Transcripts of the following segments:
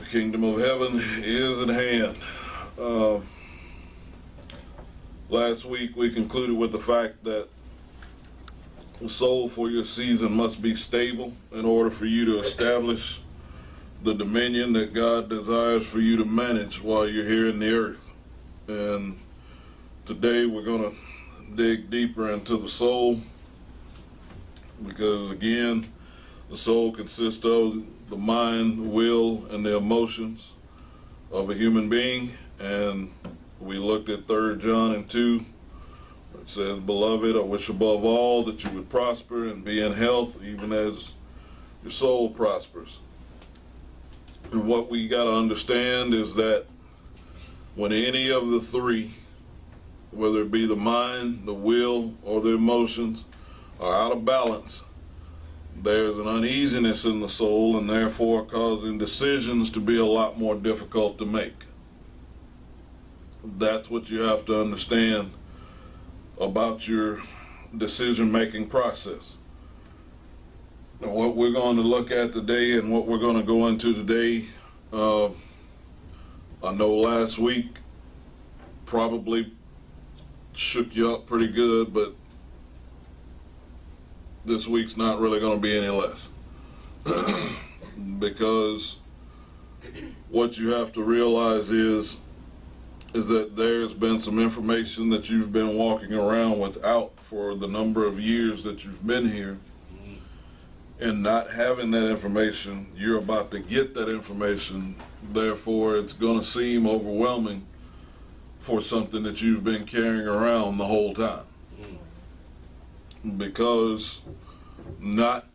Kingdom of heaven is at hand. Last week we concluded with the fact that the soul for your season must be stable in order for you to establish the dominion that God desires for you to manage while you're here in the earth. And today we're going to dig deeper into the soul, because again, the soul consists of the mind, will, and the emotions of a human being. And we looked at 3 John and 2. It says, "Beloved, I wish above all that you would prosper and be in health, even as your soul prospers." And what we got to understand is that when any of the three, whether it be the mind, the will, or the emotions, are out of balance, there's an uneasiness in the soul, and therefore causing decisions to be a lot more difficult to make. That's what you have to understand about your decision-making process. And what we're going to look at today and what we're going to go into today, I know last week probably shook you up pretty good, but this week's not really going to be any less. Because what you have to realize is that there's been some information that you've been walking around without for the number of years that you've been here, and not having that information. You're about to get that information, therefore it's going to seem overwhelming for something that you've been carrying around the whole time. Because not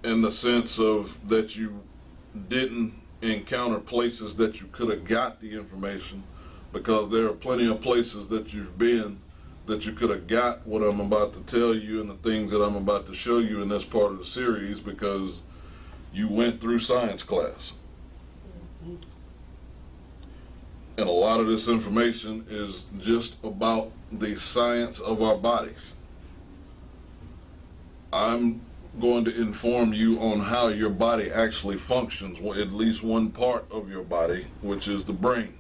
in the sense of that you didn't encounter places that you could have got the information, because there are plenty of places that you've been that you could have got what I'm about to tell you and the things that I'm about to show you in this part of the series, because you went through science class. And a lot of this information is just about the science of our bodies. I'm going to inform you on how your body actually functions, at least one part of your body, which is the brain.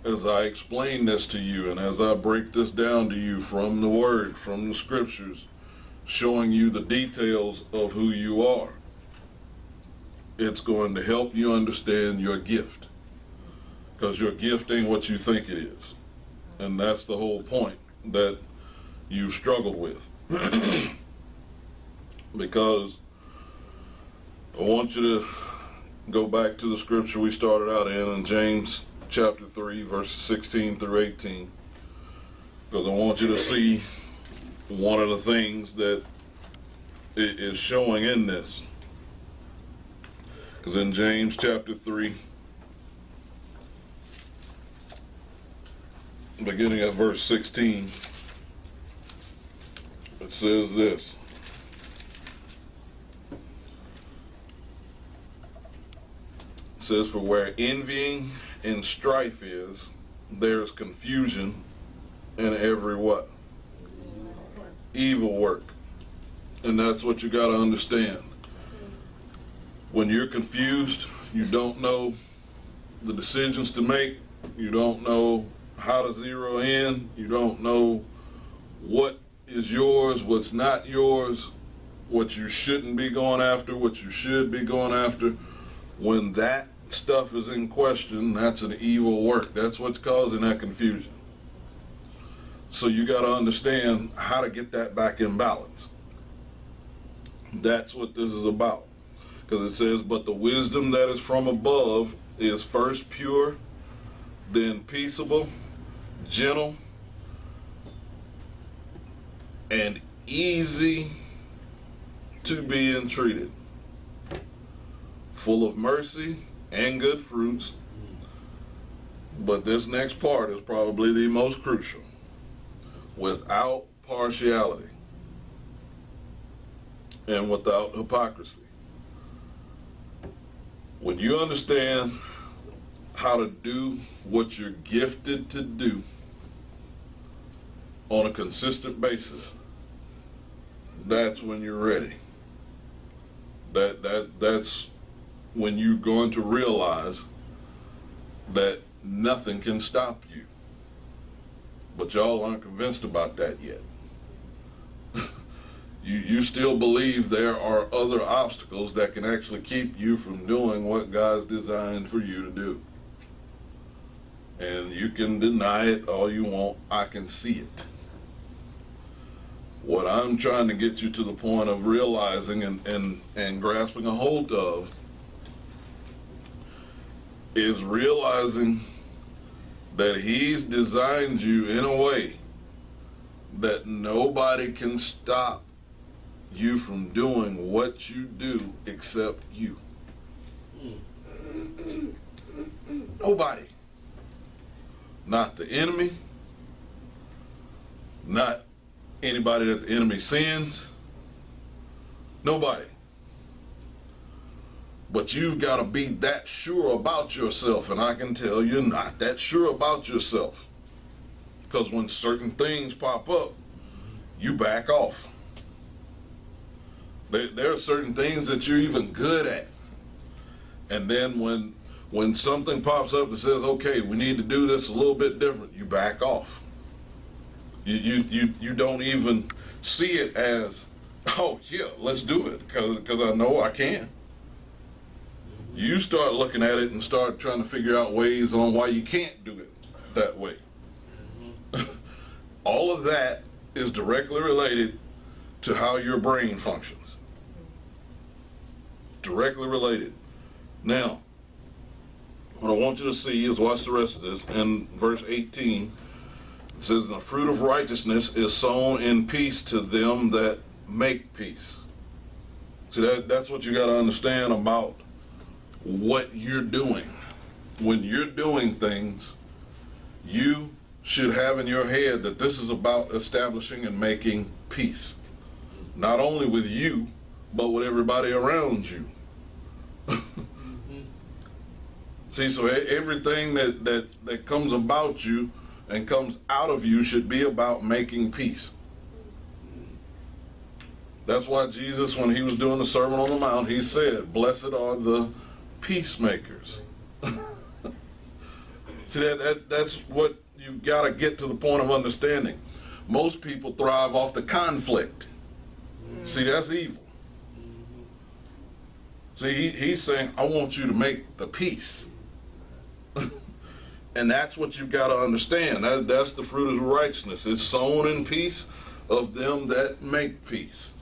As I explain this to you and as I break this down to you from the Word, from the Scriptures, showing you the details of who you are, it's going to help you understand your gift. Because your gift ain't what you think it is. And that's the whole point that you've struggled with. Because I want you to go back to the scripture we started out in James chapter 3, verses 16 through 18. Because I want you to see one of the things that it is showing in this. Because in James chapter 3, beginning at verse 16, it says this. It says, "For where envying and strife is, there is confusion in every" what? Evil work. And that's what you got to understand. When you're confused, you don't know the decisions to make, you don't know how to zero in, you don't know what is yours, what's not yours, what you shouldn't be going after, what you should be going after. When that stuff is in question, that's an evil work. That's what's causing that confusion. So you got to understand how to get that back in balance. That's what this is about. Because it says, "But the wisdom that is from above is first pure, then peaceable, gentle, and easy to be entreated, full of mercy and good fruits." But this next part is probably the most crucial. "Without partiality and without hypocrisy." When you understand how to do what you're gifted to do on a consistent basis, that's when you're ready. That's when you're going to realize that nothing can stop you. But y'all aren't convinced about that yet. You still believe there are other obstacles that can actually keep you from doing what God's designed for you to do. And you can deny it all you want. I can see it. What I'm trying to get you to the point of realizing and grasping a hold of is realizing that He's designed you in a way that nobody can stop you from doing what you do except you. Nobody. Not the enemy. Not anybody that the enemy sends. Nobody. But you've got to be that sure about yourself, and I can tell you're not that sure about yourself. Because when certain things pop up, you back off. There are certain things that you're even good at. And then when something pops up that says, okay, we need to do this a little bit different, you back off. You don't even see it as, oh yeah, let's do it, because I know I can. You start looking at it and start trying to figure out ways on why you can't do it that way. All of that is directly related to how your brain functions. Directly related. Now, what I want you to see is, watch the rest of this. In verse 18, it says, the fruit of righteousness is sown in peace to them that make peace. See, that's what you got to understand about what you're doing. When you're doing things, you should have in your head that this is about establishing and making peace. Not only with you, but with everybody around you. See, so everything that comes about you and comes out of you should be about making peace. That's why Jesus, when he was doing the Sermon on the Mount, he said, blessed are the peacemakers. See, that's what you've got to get to the point of understanding. Most people thrive off the conflict. See, that's evil. See, he's saying, I want you to make the peace. And that's what you've got to understand. That's the fruit of righteousness. It's sown in peace of them that make peace.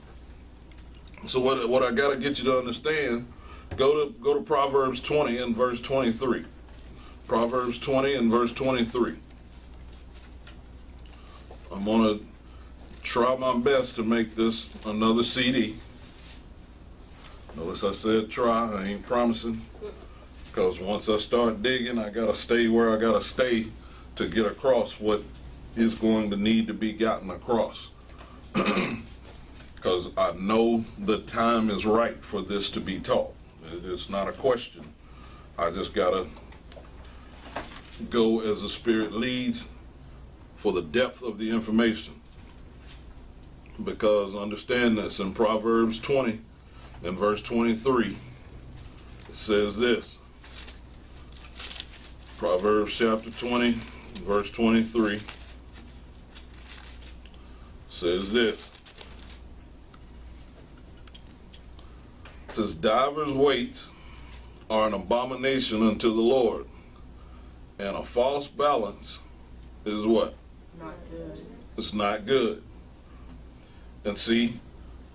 So what I got to get you to understand, go to Proverbs 20 and verse 23. Proverbs 20 and verse 23. I'm going to try my best to make this another CD. Notice I said try, I ain't promising. Because once I start digging, I got to stay where I got to stay to get across what is going to need to be gotten across. Because I know the time is right for this to be taught. It's not a question. I just got to go as the Spirit leads for the depth of the information. Because understand this, in Proverbs 20 and verse 23, it says this. Proverbs chapter 20, verse 23 says this. It says, divers weights are an abomination unto the Lord, and a false balance is what? Not good. It's not good. And see,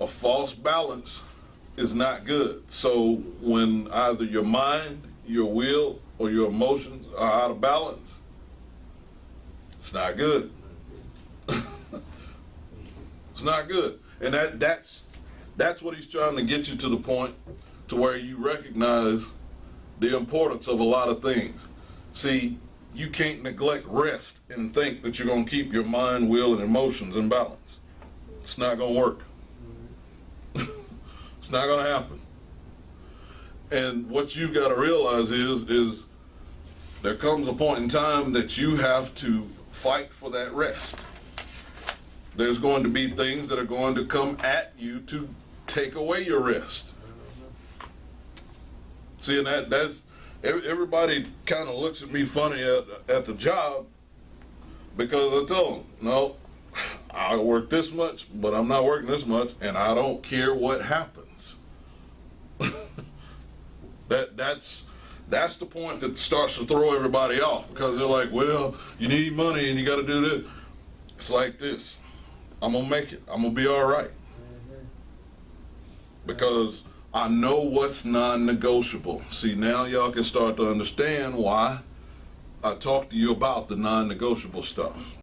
a false balance is not good. So when either your mind, your will, or your emotions are out of balance, it's not good. It's not good. And that's what he's trying to get you to the point to where you recognize the importance of a lot of things. See, you can't neglect rest and think that you're going to keep your mind, will, and emotions in balance. It's not going to work. It's not going to happen. And what you've got to realize is there comes a point in time that you have to fight for that rest. There's going to be things that are going to come at you to take away your rest. See, and that's everybody kind of looks at me funny at the job because I tell them, no, I work this much, but I'm not working this much, and I don't care what happens. That's the point that starts to throw everybody off, because they're like, well, you need money and you got to do this. It's like this. I'm going to make it. I'm going to be all right. Because I know what's non-negotiable. See, now y'all can start to understand why I talk to you about the non-negotiable stuff.